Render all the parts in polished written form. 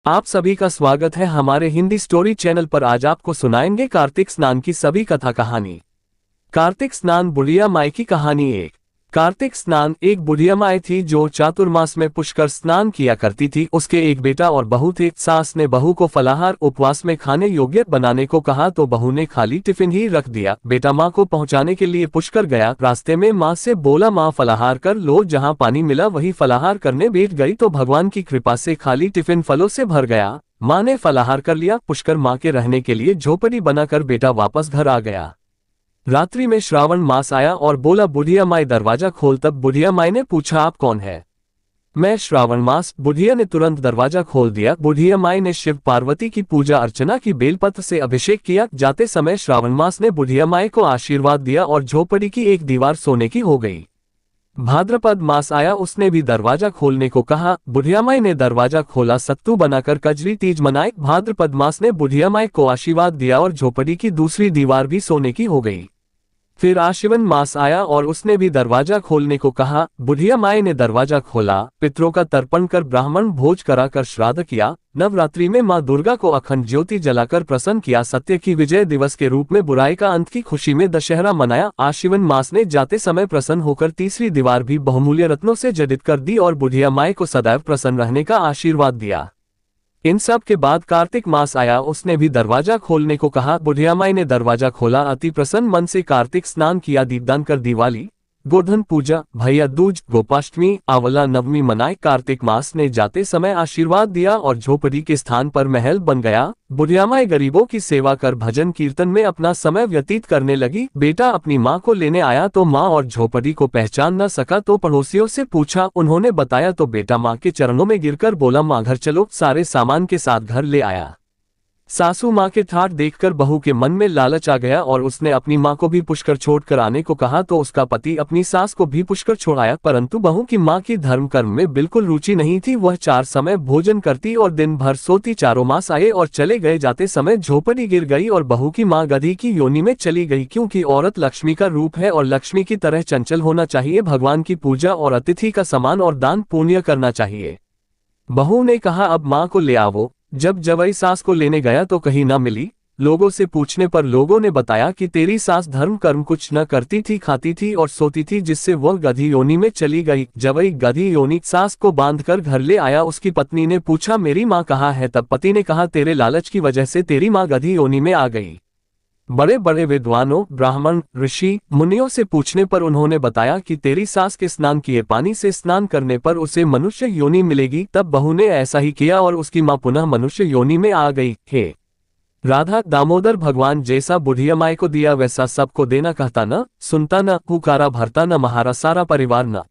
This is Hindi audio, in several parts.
आप सभी का स्वागत है हमारे हिंदी स्टोरी चैनल पर। आज आपको सुनाएंगे कार्तिक स्नान की सभी कथा कहानी। कार्तिक स्नान बुढ़िया माई की कहानी। कार्तिक स्नान एक बुढ़िया माई थी जो चातुर्मास में पुष्कर स्नान किया करती थी। उसके एक बेटा और बहू थे। सास ने बहू को फलाहार उपवास में खाने योग्य बनाने को कहा तो बहू ने खाली टिफिन ही रख दिया। बेटा माँ को पहुँचाने के लिए पुष्कर गया। रास्ते में माँ से बोला, माँ फलाहार कर लो। जहाँ पानी मिला वही फलाहार करने बैठ गई तो भगवान की कृपा से खाली टिफिन फलों से भर गया। माँ ने फलाहार कर लिया। पुष्कर माँ के रहने के लिए झोपड़ी बनाकर बेटा वापस घर आ गया। रात्रि में श्रावण मास आया और बोला, बुढ़िया माई दरवाजा खोल। तब बुढ़िया माई ने पूछा, आप कौन है? मैं श्रावण मास। बुढ़िया ने तुरंत दरवाजा खोल दिया। बुढ़िया माई ने शिव पार्वती की पूजा अर्चना की, बेलपत्र से अभिषेक किया। जाते समय श्रावण मास ने बुढ़िया माई को आशीर्वाद दिया और झोपड़ी की एक दीवार सोने की हो गई। भाद्रपद मास आया, उसने भी दरवाजा खोलने को कहा। बुढ़िया माई ने दरवाजा खोला। सत्तू बनाकर कजरी तीज मनाई। भाद्रपद मास ने बुढ़िया माई को आशीर्वाद दिया और झोपड़ी की दूसरी दीवार भी सोने की हो गई। फिर आश्विन मास आया और उसने भी दरवाजा खोलने को कहा। बुढ़िया माई ने दरवाजा खोला। पितरों का तर्पण कर ब्राह्मण भोज कराकर श्राद्ध किया। नवरात्रि में मां दुर्गा को अखंड ज्योति जलाकर प्रसन्न किया। सत्य की विजय दिवस के रूप में बुराई का अंत की खुशी में दशहरा मनाया। आश्विन मास ने जाते समय प्रसन्न होकर तीसरी दीवार भी बहुमूल्य रत्नों से जडित कर दी और बुढ़िया माई को सदैव प्रसन्न रहने का आशीर्वाद दिया। इन सब के बाद कार्तिक मास आया, उसने भी दरवाजा खोलने को कहा। बुढ़िया माई ने दरवाजा खोला। अति प्रसन्न मन से कार्तिक स्नान किया। दीपदान कर दिवाली, गोधन पूजा, भैया दूज, गोपाष्टमी, आंवला नवमी मनाए। कार्तिक मास ने जाते समय आशीर्वाद दिया और झोपड़ी के स्थान पर महल बन गया। बुढ़िया माई गरीबों की सेवा कर भजन कीर्तन में अपना समय व्यतीत करने लगी। बेटा अपनी माँ को लेने आया तो माँ और झोपड़ी को पहचान न सका तो पड़ोसियों से पूछा। उन्होंने बताया तो बेटा माँ के चरणों में गिरकर बोला, माँ घर चलो। सारे सामान के साथ घर ले आया। सासू माँ के ठाठ देखकर बहू के मन में लालच आ गया और उसने अपनी माँ को भी पुष्कर छोड़कर आने को कहा तो उसका पति अपनी सास को भी पुष्कर छोड़ाया। परंतु बहू की माँ की धर्म कर्म में बिल्कुल रुचि नहीं थी। वह 4 समय भोजन करती और दिन भर सोती। 4 मास आए और चले गए। जाते समय झोपड़ी गिर गई और बहू की माँ गधी की योनि में चली गई। क्योंकि औरत लक्ष्मी का रूप है और लक्ष्मी की तरह चंचल होना चाहिए। भगवान की पूजा और अतिथि का सम्मान और दान पुण्य करना चाहिए। बहू ने कहा, अब माँ को ले आवो। जब जवाई सास को लेने गया तो कहीं न मिली। लोगों से पूछने पर लोगों ने बताया कि तेरी सास धर्म कर्म कुछ न करती थी, खाती थी और सोती थी, जिससे वह गधी योनि में चली गई। जवाई गधी योनि सास को बांधकर घर ले आया। उसकी पत्नी ने पूछा, मेरी माँ कहाँ है? तब पति ने कहा, तेरे लालच की वजह से तेरी माँ गधी योनि में आ गई। बड़े बड़े विद्वानों, ब्राह्मण, ऋषि, मुनियों से पूछने पर उन्होंने बताया कि तेरी सास के स्नान किए पानी से स्नान करने पर उसे मनुष्य योनि मिलेगी। तब बहू ने ऐसा ही किया और उसकी मां पुनः मनुष्य योनि में आ गई। हे राधा दामोदर, भगवान जैसा बुढ़िया माई को दिया वैसा सबको देना। कहता न, सुनता न, हुकारा भरता न, महारा सारा परिवार न।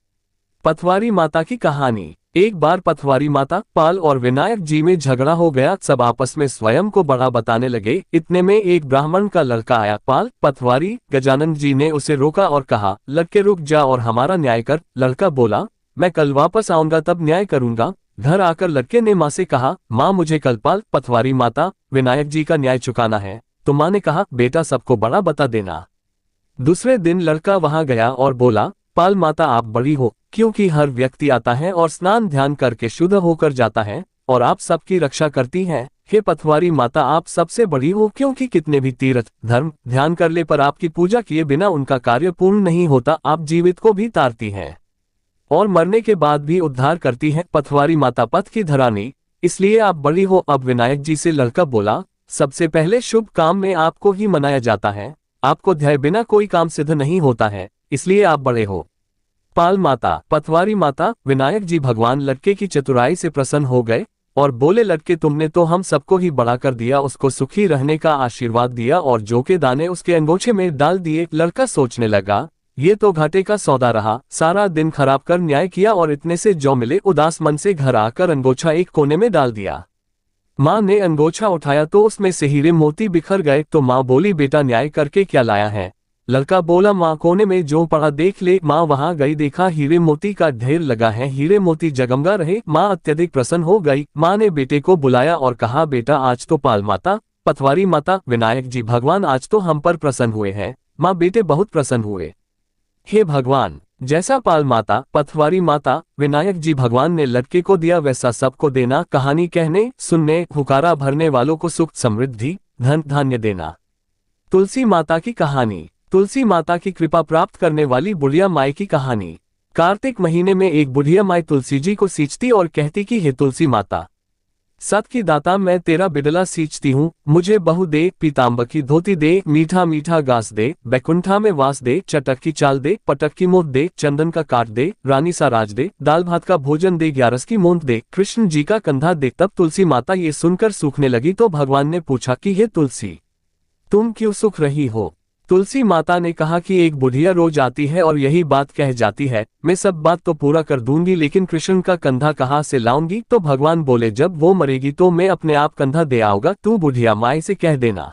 पथवारी माता की कहानी। एक बार पथवारी माता, पाल और विनायक जी में झगड़ा हो गया। सब आपस में स्वयं को बड़ा बताने लगे। इतने में एक ब्राह्मण का लड़का आया। पाल, पथवारी, गजानन जी ने उसे रोका और कहा, लड़के रुक जा और हमारा न्याय कर। लड़का बोला, मैं कल वापस आऊंगा तब न्याय करूंगा। घर आकर लड़के ने माँ से कहा, माँ मुझे कल पाल, पथवारी माता, विनायक जी का न्याय चुकाना है। तो माँ ने कहा, बेटा सबको बड़ा बता देना। दूसरे दिन लड़का वहां गया और बोला, पाल माता आप बड़ी हो, क्योंकि हर व्यक्ति आता है और स्नान ध्यान करके शुद्ध होकर जाता है और आप सबकी रक्षा करती हैं। हे पथवारी माता आप सबसे बड़ी हो, क्योंकि कितने भी तीर्थ धर्म ध्यान करने पर आपकी पूजा किए बिना उनका कार्य पूर्ण नहीं होता। आप जीवित को भी तारती हैं और मरने के बाद भी उद्धार करती हैं। पथवारी माता पथ की धरानी, इसलिए आप बड़ी हो। अब विनायक जी से लड़का बोला, सबसे पहले शुभ काम में आपको ही मनाया जाता है। आपको ध्याय बिना कोई काम सिद्ध नहीं होता है, इसलिए आप बड़े हो। पाल माता, पथवारी माता, विनायक जी भगवान लड़के की चतुराई से प्रसन्न हो गए और बोले, लड़के तुमने तो हम सबको ही बड़ा कर दिया। उसको सुखी रहने का आशीर्वाद दिया और जौ के दाने उसके अंगोछे में डाल दिए। लड़का सोचने लगा, ये तो घाटे का सौदा रहा। सारा दिन खराब कर न्याय किया और इतने से जौ मिले। उदास मन से घर आकर अंगोछा एक कोने में डाल दिया। माँ ने अंगोछा उठाया तो उसमें से हीरे मोती बिखर गए। तो माँ बोली, बेटा न्याय करके क्या लाया है? लड़का बोला, माँ कोने में जो पड़ा देख ले। माँ वहां गई, देखा हीरे मोती का ढेर लगा है। हीरे मोती जगमगा रहे। माँ अत्यधिक प्रसन्न हो गई। माँ ने बेटे को बुलाया और कहा, बेटा आज तो पाल माता, पथवारी माता, विनायक जी भगवान आज तो हम पर प्रसन्न हुए हैं। माँ बेटे बहुत प्रसन्न हुए। हे भगवान, जैसा पाल माता, पथवारी माता, विनायक जी भगवान ने लड़के को दिया वैसा सबको देना। कहानी कहने सुनने हुकारा भरने वालों को सुख समृद्धि धन धान्य देना। तुलसी माता की कहानी। तुलसी माता की कृपा प्राप्त करने वाली बुढ़िया माई की कहानी। कार्तिक महीने में एक बुढ़िया माई तुलसी जी को सींचती और कहती कि हे तुलसी माता, सत की दाता, मैं तेरा बिडला सींचती हूँ, मुझे बहू दे, पीताम्बर की धोती दे, मीठा मीठा घास दे, बैकुंठा में वास दे, चटक की चाल दे, पटक की मोद दे, चंदन का काट दे, रानी सा राज दे, दाल भात का भोजन दे, 11 की मूंद दे, कृष्ण जी का कंधा दे। तब तुलसी माता ये सुनकर सूखने लगी तो भगवान ने पूछा कि हे तुलसी, तुम क्यों सूख रही हो? तुलसी माता ने कहा कि एक बुढ़िया रोज आती है और यही बात कह जाती है, मैं सब बात तो पूरा कर दूंगी लेकिन कृष्ण का कंधा कहाँ से लाऊंगी? तो भगवान बोले, जब वो मरेगी तो मैं अपने आप कंधा दे आऊंगा, तू बुढ़िया माई से कह देना।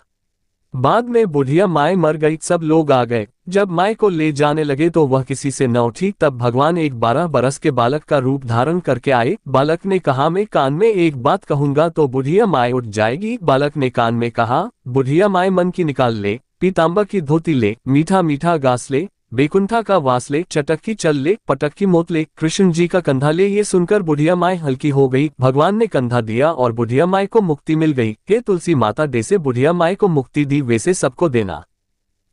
बाद में बुढ़िया माई मर गई, सब लोग आ गए। जब माई को ले जाने लगे तो वह किसी से न उठी। तब भगवान एक 12 बरस के बालक का रूप धारण करके आए। बालक ने कहा, मैं कान में एक बात कहूंगा तो बुढ़िया माई उठ जाएगी। बालक ने कान में कहा, बुढ़िया माई मन की निकाल ले, पीताम्बर की धोती ले, मीठा मीठा घास ले, बैकुंठा का वास ले, चटक की चल ले, पटक की मोत ले, कृष्ण जी का कंधा ले। ये सुनकर बुढ़िया माई हल्की हो गई। भगवान ने कंधा दिया और बुढ़िया माई को मुक्ति मिल गई। हे तुलसी माता, जैसे बुढ़िया माई को मुक्ति दी वैसे सबको देना।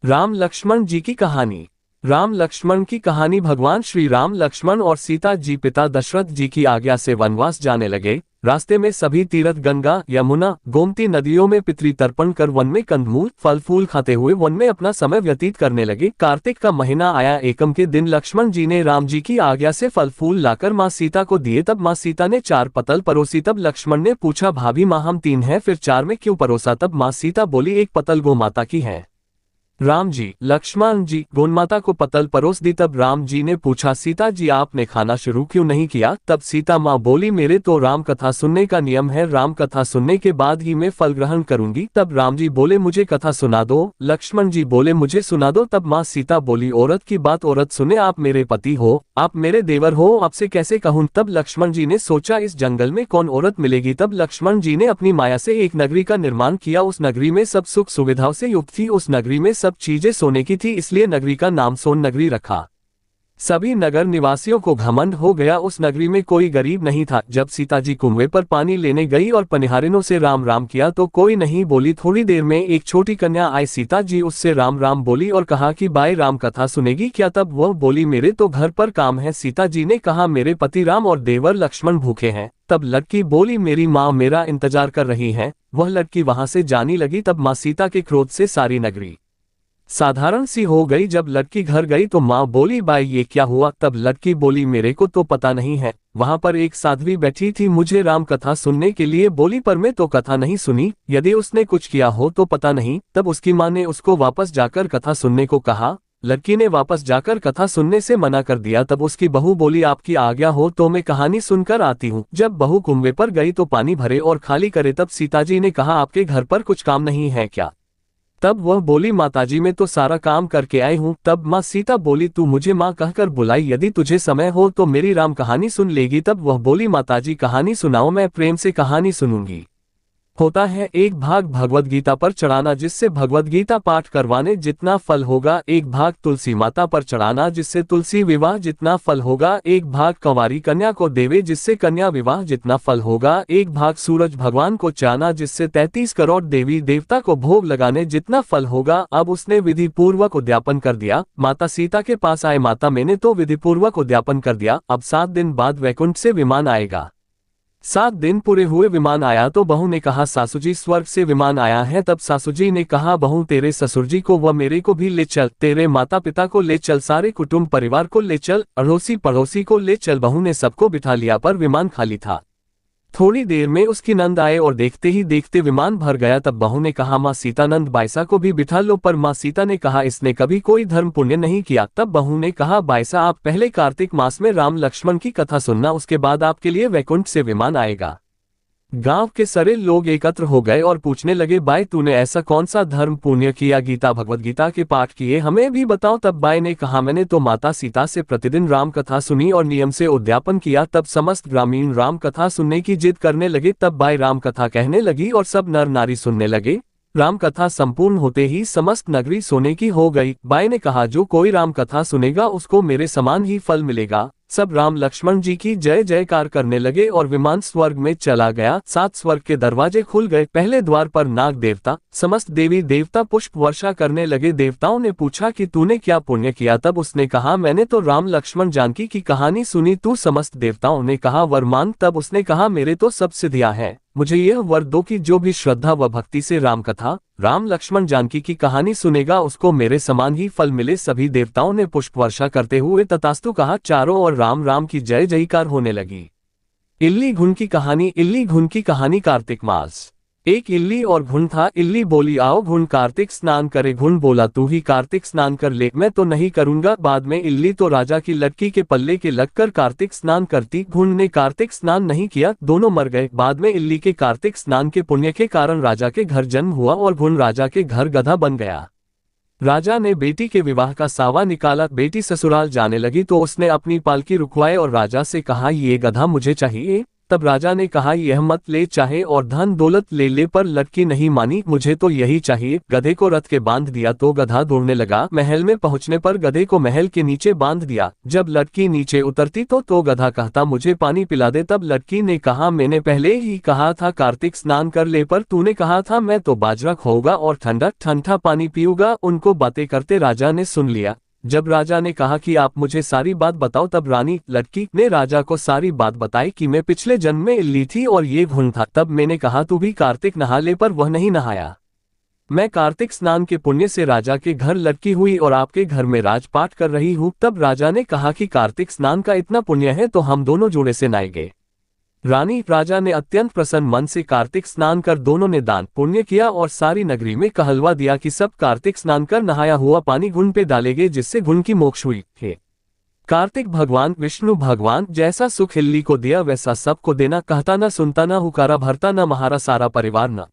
राम लक्ष्मण जी की कहानी। राम लक्ष्मण की कहानी। भगवान श्री राम लक्ष्मण और सीता जी पिता दशरथ जी की आज्ञा से वनवास जाने लगे। रास्ते में सभी तीर्थ गंगा, यमुना, गोमती नदियों में पितृ तर्पण कर वन में कंदमूल फल फूल खाते हुए वन में अपना समय व्यतीत करने लगे। कार्तिक का महीना आया। एकम के दिन लक्ष्मण जी ने राम जी की आज्ञा से फल फूल लाकर माँ सीता को दिए। तब माँ सीता ने 4 पतल परोसी। तब लक्ष्मण ने पूछा, भाभी माँ, हम 3 हैं, फिर 4 में क्यों परोसा? तब माँ सीता बोली, 1 पतल गौ माता की है। राम जी, लक्ष्मण जी गोमाता को पतल परोस दी। तब राम जी ने पूछा, सीता जी आपने खाना शुरू क्यों नहीं किया? तब सीता माँ बोली, मेरे तो राम कथा सुनने का नियम है, राम कथा सुनने के बाद ही मैं फल ग्रहण करूंगी। तब राम जी बोले, मुझे कथा सुना दो। लक्ष्मण जी बोले, मुझे सुना दो। तब माँ सीता बोली, औरत की बात औरत सुने, आप मेरे पति हो, आप मेरे देवर हो, आपसे कैसे कहूँ? तब लक्ष्मण जी ने सोचा, इस जंगल में कौन औरत मिलेगी? तब लक्ष्मण जी ने अपनी माया से एक नगरी का निर्माण किया। उस नगरी में सब सुख सुविधाओं से युक्त थी। उस नगरी में सब चीजें सोने की थी, इसलिए नगरी का नाम सोन नगरी रखा। सभी नगर निवासियों को घमंड हो गया। उस नगरी में कोई गरीब नहीं था। जब सीता जी कुएं पर पानी लेने गई और पनिहारिनों से राम राम किया तो कोई नहीं बोली। थोड़ी देर में एक छोटी कन्या आई। सीता जी उससे राम राम बोली और कहा कि बाई राम कथा सुनेगी क्या? तब वह बोली, मेरे तो घर पर काम है। सीता जी ने कहा, मेरे पति राम और देवर लक्ष्मण भूखे हैं। तब लड़की बोली, मेरी माँ मेरा इंतजार कर रही है। वह लड़की वहां से जाने लगी। तब माँ सीता के क्रोध से सारी नगरी साधारण सी हो गई। जब लड़की घर गई तो माँ बोली, बाई ये क्या हुआ? तब लड़की बोली, मेरे को तो पता नहीं है। वहां पर एक साध्वी बैठी थी, मुझे राम कथा सुनने के लिए बोली, पर मैं तो कथा नहीं सुनी। यदि उसने कुछ किया हो तो पता नहीं। तब उसकी माँ ने उसको वापस जाकर कथा सुनने को कहा। लड़की ने वापस जाकर कथा सुनने से मना कर दिया। तब उसकी बहू बोली, आपकी आज्ञा हो तो मैं कहानी सुनकर आती हूँ। जब बहू कुएं पर गई तो पानी भरे और खाली करे। तब सीता जी ने कहा, आपके घर पर कुछ काम नहीं है क्या? तब वह बोली, माताजी मैं तो सारा काम करके आई हूँ। तब माँ सीता बोली, तू मुझे माँ कहकर बुलाई, यदि तुझे समय हो तो मेरी राम कहानी सुन लेगी। तब वह बोली, माताजी कहानी सुनाओ, मैं प्रेम से कहानी सुनूंगी। होता है एक भाग भगवद गीता पर चढ़ाना, जिससे भगवद गीता पाठ करवाने जितना फल होगा। एक भाग तुलसी माता पर चढ़ाना, जिससे तुलसी विवाह जितना फल होगा। एक भाग कंवारी कन्या को देवे, जिससे कन्या विवाह जितना फल होगा। एक भाग सूरज भगवान को चाहना, जिससे 33 करोड़ देवी देवता को भोग लगाने जितना फल होगा। अब उसने विधि पूर्वक उद्यापन कर दिया। माता सीता के पास आए, माता मैंने तो विधि पूर्वक उद्यापन कर दिया, अब 7 दिन बाद वैकुंठ से विमान आएगा। 7 दिन पूरे हुए विमान आया तो बहू ने कहा, सासू जी स्वर्ग से विमान आया है। तब सासू जी ने कहा, बहू तेरे ससुर जी को व मेरे को भी ले चल, तेरे माता पिता को ले चल, सारे कुटुंब परिवार को ले चल, अड़ोसी पड़ोसी को ले चल। बहू ने सबको बिठा लिया पर विमान खाली था। थोड़ी देर में उसकी नंद आए और देखते ही देखते विमान भर गया। तब बहू ने कहा, माँ सीता नंद बायसा को भी बिठा लो, पर माँ सीता ने कहा, इसने कभी कोई धर्म पुण्य नहीं किया। तब बहू ने कहा, बायसा आप पहले कार्तिक मास में राम लक्ष्मण की कथा सुनना, उसके बाद आपके लिए वैकुंठ से विमान आएगा। गांव के सारे लोग एकत्र हो गए और पूछने लगे, बाई तूने ऐसा कौन सा धर्म पुण्य किया? गीता भगवद गीता के पाठ किए, हमें भी बताओ। तब बाई ने कहा, मैंने तो माता सीता से प्रतिदिन राम कथा सुनी और नियम से उद्यापन किया। तब समस्त ग्रामीण राम कथा सुनने की जिद करने लगे। तब बाई राम कथा कहने लगी और सब नर नारी सुनने लगे। राम कथा संपूर्ण होते ही समस्त नगरी सोने की हो गई। बाई ने कहा, जो कोई राम कथा सुनेगा उसको मेरे समान ही फल मिलेगा। सब राम लक्ष्मण जी की जय जयकार करने लगे और विमान स्वर्ग में चला गया। 7 स्वर्ग के दरवाजे खुल गए। पहले द्वार पर नाग देवता, समस्त देवी देवता पुष्प वर्षा करने लगे। देवताओं ने पूछा कि तूने क्या पुण्य किया? तब उसने कहा, मैंने तो राम लक्ष्मण जानकी की कहानी सुनी। तू समस्त देवताओं ने कहा, वर मांग। तब उसने कहा, मेरे तो सब सिद्धियां हैं, मुझे यह वर दो कि जो भी श्रद्धा व भक्ति से राम कथा, राम लक्ष्मण जानकी की कहानी सुनेगा उसको मेरे समान ही फल मिले। सभी देवताओं ने पुष्प वर्षा करते हुए तथास्तु कहा। चारों ओर राम राम की जय जयकार होने लगी। इल्ली घुन की कहानी। इल्ली घुन की कहानी। कार्तिक मास। एक इल्ली और घुन था। इल्ली बोली, आओ घुन कार्तिक स्नान करे। घुन बोला, तू ही कार्तिक स्नान कर ले, मैं तो नहीं करूंगा। बाद में इल्ली तो राजा की लड़की के पल्ले के लगकर कार्तिक स्नान करती। घुन ने कार्तिक स्नान नहीं किया, दोनों मर गए। बाद में इल्ली के कार्तिक स्नान के पुण्य के कारण राजा के घर जन्म हुआ और घुन राजा के घर गधा बन गया। राजा ने बेटी के विवाह का सावा निकाला। बेटी ससुराल जाने लगी तो उसने अपनी पालकी रुकवाई और राजा से कहा, ये गधा मुझे चाहिए। तब राजा ने कहा, यह मत ले, चाहे और धन दौलत ले ले, पर लड़की नहीं मानी, मुझे तो यही चाहिए। गधे को रथ के बांध दिया तो गधा दौड़ने लगा। महल में पहुंचने पर गधे को महल के नीचे बांध दिया। जब लड़की नीचे उतरती तो गधा कहता, मुझे पानी पिला दे। तब लड़की ने कहा, मैंने पहले ही कहा था कार्तिक स्नान कर ले, पर तूने कहा था मैं तो बाजरा खाऊंगा और ठंडा ठंडा पानी पीऊंगा। उनको बातें करते राजा ने सुन लिया। जब राजा ने कहा कि आप मुझे सारी बात बताओ, तब रानी लड़की ने राजा को सारी बात बताई कि मैं पिछले जन्म में इल्ली थी और ये घुन था। तब मैंने कहा तू भी कार्तिक नहा ले, पर वह नहीं नहाया। मैं कार्तिक स्नान के पुण्य से राजा के घर लड़की हुई और आपके घर में राजपाट कर रही हूँ। तब राजा ने कहा कि कार्तिक स्नान का इतना पुण्य है तो हम दोनों जोड़े से नहाएंगे। रानी राजा ने अत्यंत प्रसन्न मन से कार्तिक स्नान कर दोनों ने दान पुण्य किया और सारी नगरी में कहलवा दिया कि सब कार्तिक स्नान कर नहाया हुआ पानी घुन पे डालेंगे, जिससे घुन की मोक्ष हुई है। कार्तिक भगवान विष्णु भगवान जैसा सुख इल्ली को दिया वैसा सबको देना। कहता न सुनता न हुकारा भरता न महारा सारा परिवार न।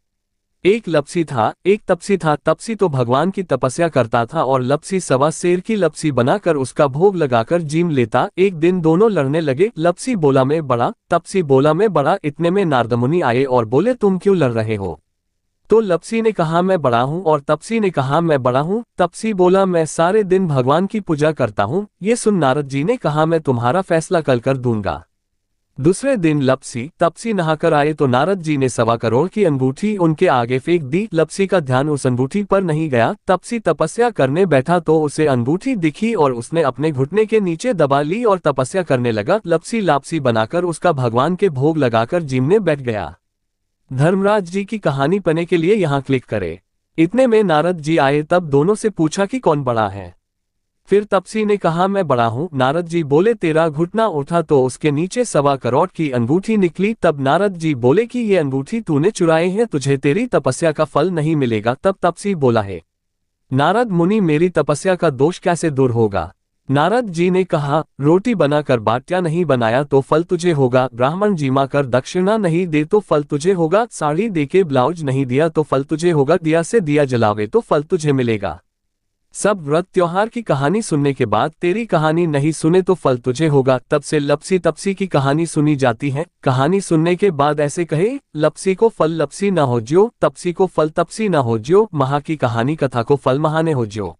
एक लपसी था, एक तपसी था। तपसी तो भगवान की तपस्या करता था और लपसी सवा शेर की लपसी बनाकर उसका भोग लगाकर जीम लेता। एक दिन दोनों लड़ने लगे। लपसी बोला मैं बड़ा, तपसी बोला मैं बड़ा। इतने में नारद मुनि आए और बोले, तुम क्यों लड़ रहे हो? तो लपसी ने कहा, मैं बड़ा हूँ, और तपसी ने कहा, मैं बड़ा हूँ। तपसी बोला, मैं सारे दिन भगवान की पूजा करता हूँ। ये सुन नारद जी ने कहा, मैं तुम्हारा फैसला कल कर दूंगा। दूसरे दिन लपसी तपसी नहाकर आए तो नारद जी ने 1.25 करोड़ की अंगूठी उनके आगे फेंक दी। लपसी का ध्यान उस अंगूठी पर नहीं गया। तपसी तपस्या करने बैठा तो उसे अंगूठी दिखी और उसने अपने घुटने के नीचे दबा ली और तपस्या करने लगा। लपसी लापसी बनाकर उसका भगवान के भोग लगाकर जीमने बैठ गया। धर्मराज जी की कहानी पढ़ने के लिए यहाँ क्लिक करें। इतने में नारद जी आए। तब दोनों से पूछा कि कौन बड़ा है। फिर तपसी ने कहा, मैं बड़ा हूँ। नारद जी बोले, तेरा घुटना उठा तो उसके नीचे 1.25 करोड़ की अंगूठी निकली। तब नारद जी बोले कि ये अंगूठी तूने चुराए हैं, तुझे तेरी तपस्या का फल नहीं मिलेगा। तब तपसी बोला है, नारद मुनि मेरी तपस्या का दोष कैसे दूर होगा? नारद जी ने कहा, रोटी बनाकर बाटिया नहीं बनाया तो फल तुझे होगा। ब्राह्मण जीमा कर दक्षिणा नहीं दे तो फल तुझे होगा। साड़ी देके ब्लाउज नहीं दिया तो फल तुझे होगा। दिया से दिया जलावे तो फल तुझे मिलेगा। सब व्रत त्योहार की कहानी सुनने के बाद तेरी कहानी नहीं सुने तो फल तुझे होगा। तब से लपसी तपसी की कहानी सुनी जाती है। कहानी सुनने के बाद ऐसे कहे, लपसी को फल लपसी ना हो ज्यो, तपसी को फल तपसी ना हो ज्यो, महा की कहानी कथा को फल महाने हो ज्यो।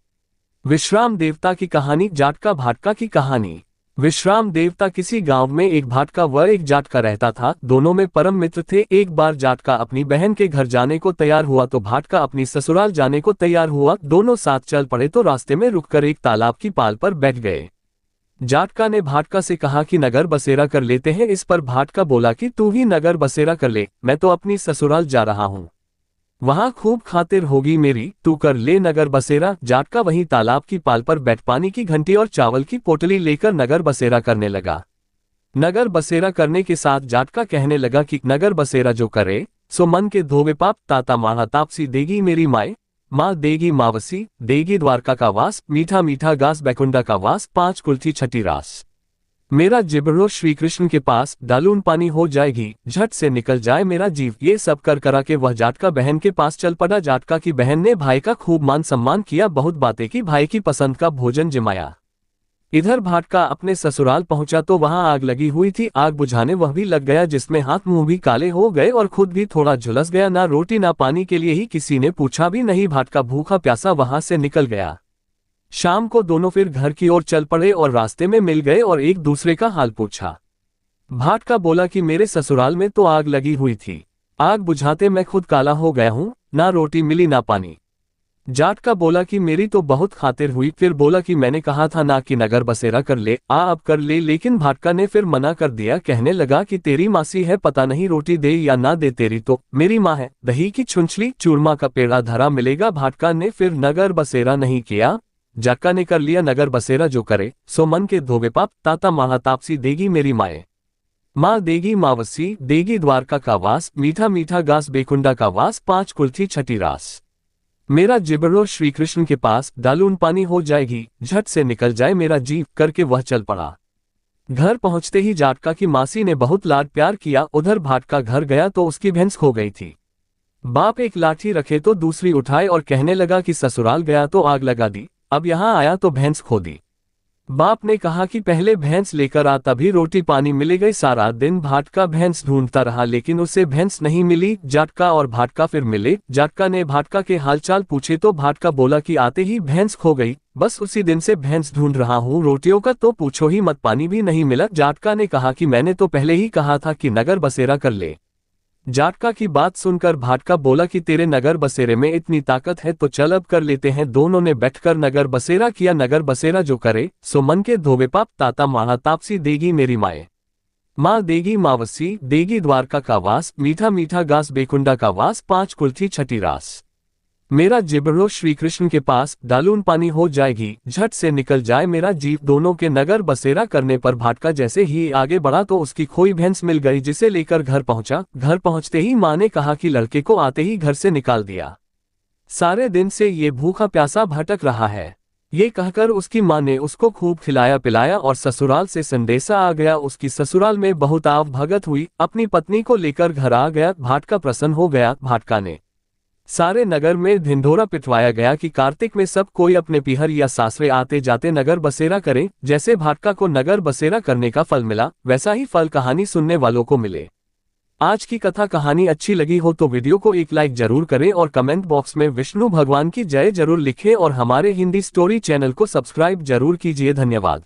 विश्राम देवता की कहानी। जाटका भाटका की कहानी। विश्राम देवता किसी गांव में एक भाटका व एक जाटका रहता था। दोनों में परम मित्र थे। एक बार जाटका अपनी बहन के घर जाने को तैयार हुआ तो भाटका अपनी ससुराल जाने को तैयार हुआ। दोनों साथ चल पड़े तो रास्ते में रुककर एक तालाब की पाल पर बैठ गए। जाटका ने भाटका से कहा कि नगर बसेरा कर लेते हैं। इस पर भाटका बोला कि तू ही नगर बसेरा कर ले, मैं तो अपनी ससुराल जा रहा हूँ, वहां खूब खातिर होगी मेरी, तू कर ले नगर बसेरा। जाटका वहीं तालाब की पाल पर बैठ पानी की घंटी और चावल की पोटली लेकर नगर बसेरा करने लगा। नगर बसेरा करने के साथ जाटका कहने लगा कि नगर बसेरा जो करे सो मन के धोवे पाप। ताता माढ़ा तापसी देगी मेरी माए, माँ देगी मावसी, देगी द्वारका का वास, मीठा मीठा गास बैकुंडा का वास, 5 कुल्थी छठी रास। मेरा जिब्रो श्री कृष्ण के पास, डालून पानी हो जाएगी, झट से निकल जाए मेरा जीव। ये सब कर करा के वह जाटका बहन के पास चल पड़ा। जाटका की बहन ने भाई का खूब मान सम्मान किया, बहुत बातें की, भाई की पसंद का भोजन जमाया। इधर भाटका अपने ससुराल पहुंचा तो वहां आग लगी हुई थी। आग बुझाने वह भी लग गया, जिसमें हाथ मुंह भी काले हो गए और खुद भी थोड़ा झुलस गया। ना रोटी ना पानी के लिए ही किसी ने पूछा भी नहीं। भाटका भूखा प्यासा वहां से निकल गया। शाम को दोनों फिर घर की ओर चल पड़े और रास्ते में मिल गए और एक दूसरे का हाल पूछा। भाटका बोला कि मेरे ससुराल में तो आग लगी हुई थी, आग बुझाते मैं खुद काला हो गया हूं, ना रोटी मिली ना पानी। जाट का बोला कि मेरी तो बहुत खातिर हुई। फिर बोला कि मैंने कहा था ना कि नगर बसेरा कर ले, अब कर ले। लेकिन भाटका ने फिर मना कर दिया। कहने लगा कि तेरी मासी है, पता नहीं रोटी दे या ना दे, तेरी तो मेरी माँ है, दही की छुंछली चूरमा का पेड़ा धरा मिलेगा। भाटका ने फिर नगर बसेरा नहीं किया। जाटका ने कर लिया नगर बसेरा, जो करे सो मन के धोबे पाप। ताता महातापसी देगी मेरी माए, माँ देगी मावसी, देगी द्वारका का वास, मीठा मीठा गास बेकुंडा का वास, 5 कुल्थी छठी रास। मेरा जिबरो श्री कृष्ण के पास, डालून पानी हो जाएगी, झट से निकल जाए मेरा जीव, करके वह चल पड़ा। घर पहुंचते ही जाटका की मासी ने बहुत लाड प्यार किया। उधर भाटका घर गया तो उसकी भैंस खो गई थी। बाप एक लाठी रखे तो दूसरी उठाए और कहने लगा कि ससुराल गया तो आग लगा दी, अब यहाँ आया तो भैंस खो दी। बाप ने कहा कि पहले भैंस लेकर आ, तभी रोटी पानी मिलेगी। सारा दिन भाटका भैंस ढूंढता रहा लेकिन उसे भैंस नहीं मिली। जाटका और भाटका फिर मिले। जाटका ने भाटका के हालचाल पूछे तो भाटका बोला कि आते ही भैंस खो गई, बस उसी दिन से भैंस ढूंढ रहा हूँ, रोटियों का तो पूछो ही मत, पानी भी नहीं मिला। जाटका ने कहा कि मैंने तो पहले ही कहा था कि नगर बसेरा कर ले। जाटका की बात सुनकर भाटका बोला कि तेरे नगर बसेरे में इतनी ताकत है तो चल अब कर लेते हैं। दोनों ने बैठकर नगर बसेरा किया। नगर बसेरा जो करे सो मन के धोबे पाप। ताता महातापसी देगी मेरी माए, माँ देगी मावसी, देगी द्वारका का वास, मीठा मीठा गास बेकुंडा का वास, 5 कुल्थी छठी रास। मेरा जिबरो श्री कृष्ण के पास, डालून पानी हो जाएगी, झट से निकल जाए मेरा जीव। दोनों के नगर बसेरा करने पर भाटका जैसे ही आगे बढ़ा तो उसकी खोई भैंस मिल गई, जिसे लेकर घर पहुंचा। घर पहुंचते ही माँ ने कहा कि लड़के को आते ही घर से निकाल दिया, सारे दिन से ये भूखा प्यासा भटक रहा है। ये कहकर उसकी माँ ने उसको खूब खिलाया पिलाया और ससुराल से संदेशा आ गया। उसकी ससुराल में बहुत आव भगत हुई, अपनी पत्नी को लेकर घर आ गया। भाटका प्रसन्न हो गया। भाटका ने सारे नगर में ढिंढोरा पिटवाया गया कि कार्तिक में सब कोई अपने पीहर या सासरे आते जाते नगर बसेरा करें। जैसे भाटका को नगर बसेरा करने का फल मिला, वैसा ही फल कहानी सुनने वालों को मिले। आज की कथा कहानी अच्छी लगी हो तो वीडियो को एक लाइक जरूर करें और कमेंट बॉक्स में विष्णु भगवान की जय जरूर लिखें और हमारे हिंदी स्टोरी चैनल को सब्सक्राइब जरूर कीजिए। धन्यवाद।